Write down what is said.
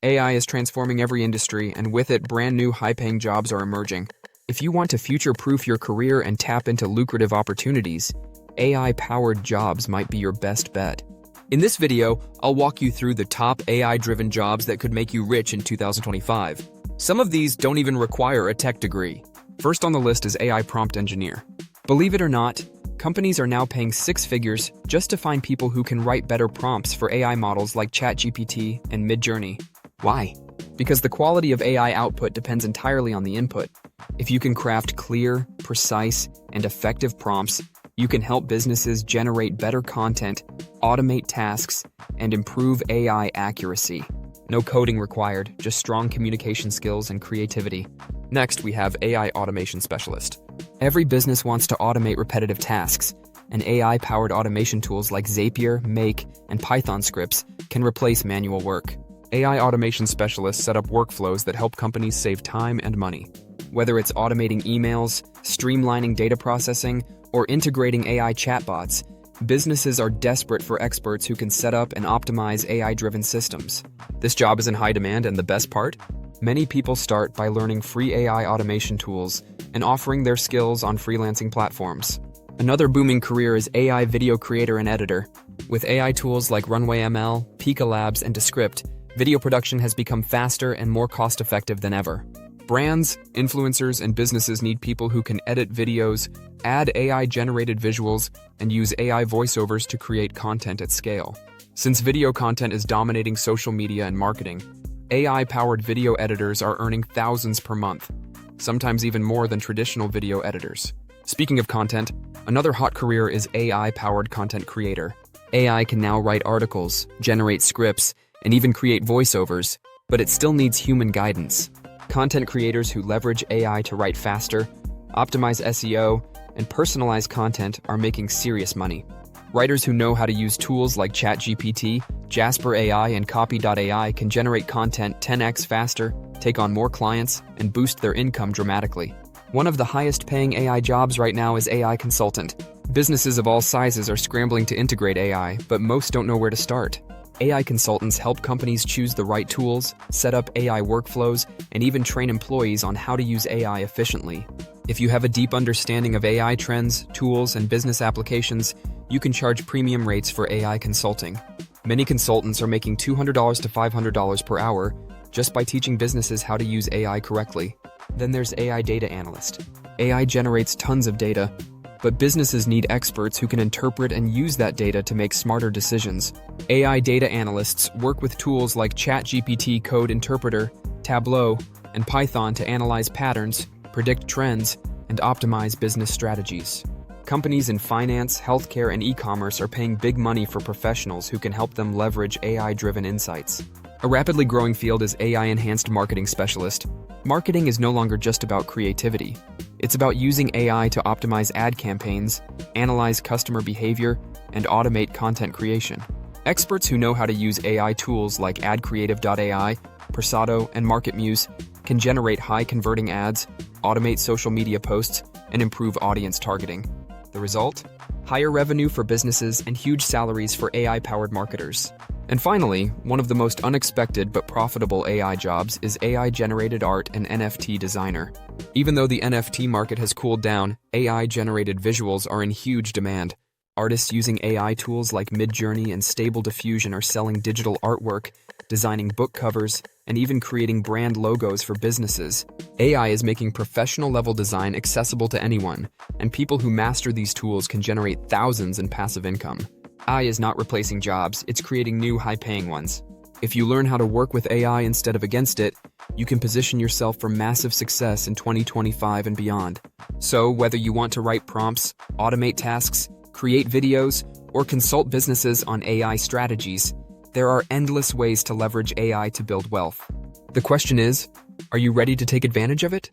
AI is transforming every industry, and with it, brand new high-paying jobs are emerging. If you want to future-proof your career and tap into lucrative opportunities, AI-powered jobs might be your best bet. In this video, I'll walk you through the top AI-driven jobs that could make you rich in 2025. Some of these don't even require a tech degree. First on the list is AI prompt engineer. Believe it or not, companies are now paying six figures just to find people who can write better prompts for AI models like ChatGPT and Midjourney. Why? Because the quality of AI output depends entirely on the input. If you can craft clear, precise, and effective prompts, you can help businesses generate better content, automate tasks, and improve AI accuracy. No coding required, just strong communication skills and creativity. Next, we have AI automation specialist. Every business wants to automate repetitive tasks, and AI-powered automation tools like Zapier, Make, and Python scripts can replace manual work. AI automation specialists set up workflows that help companies save time and money. Whether it's automating emails, streamlining data processing, or integrating AI chatbots, businesses are desperate for experts who can set up and optimize AI-driven systems. This job is in high demand, and the best part? Many people start by learning free AI automation tools and offering their skills on freelancing platforms. Another booming career is AI video creator and editor. With AI tools like Runway ML, Pika Labs, and Descript, video production has become faster and more cost-effective than ever. Brands, influencers, and businesses need people who can edit videos, add AI-generated visuals, and use AI voiceovers to create content at scale. Since video content is dominating social media and marketing, AI-powered video editors are earning thousands per month, sometimes even more than traditional video editors. Speaking of content, another hot career is AI-powered content creator. AI can now write articles, generate scripts, and even create voiceovers, but it still needs human guidance. Content creators who leverage AI to write faster, optimize SEO, and personalize content are making serious money. Writers who know how to use tools like ChatGPT, Jasper AI, and Copy.ai can generate content 10x faster, take on more clients, and boost their income dramatically. One of the highest-paying AI jobs right now is AI consultant. Businesses of all sizes are scrambling to integrate AI, but most don't know where to start. AI consultants help companies choose the right tools, set up AI workflows, and even train employees on how to use AI efficiently. If you have a deep understanding of AI trends, tools, and business applications, you can charge premium rates for AI consulting. Many consultants are making $200 to $500 per hour just by teaching businesses how to use AI correctly. Then there's AI data analyst. AI generates tons of data, but businesses need experts who can interpret and use that data to make smarter decisions. AI data analysts work with tools like ChatGPT Code Interpreter, Tableau, and Python to analyze patterns, predict trends, and optimize business strategies. Companies in finance, healthcare, and e-commerce are paying big money for professionals who can help them leverage AI-driven insights. A rapidly growing field is AI-enhanced marketing specialist. Marketing is no longer just about creativity. It's about using AI to optimize ad campaigns, analyze customer behavior, and automate content creation. Experts who know how to use AI tools like AdCreative.ai, Persado, and MarketMuse can generate high-converting ads, automate social media posts, and improve audience targeting. The result? Higher revenue for businesses and huge salaries for AI-powered marketers. And finally, one of the most unexpected but profitable AI jobs is AI-generated art and NFT designer. Even though the NFT market has cooled down, AI-generated visuals are in huge demand. Artists using AI tools like Midjourney and Stable Diffusion are selling digital artwork, designing book covers, and even creating brand logos for businesses. AI is making professional-level design accessible to anyone, and people who master these tools can generate thousands in passive income. AI is not replacing jobs, it's creating new high-paying ones. If you learn how to work with AI instead of against it, you can position yourself for massive success in 2025 and beyond. So, whether you want to write prompts, automate tasks, create videos, or consult businesses on AI strategies, there are endless ways to leverage AI to build wealth. The question is, are you ready to take advantage of it?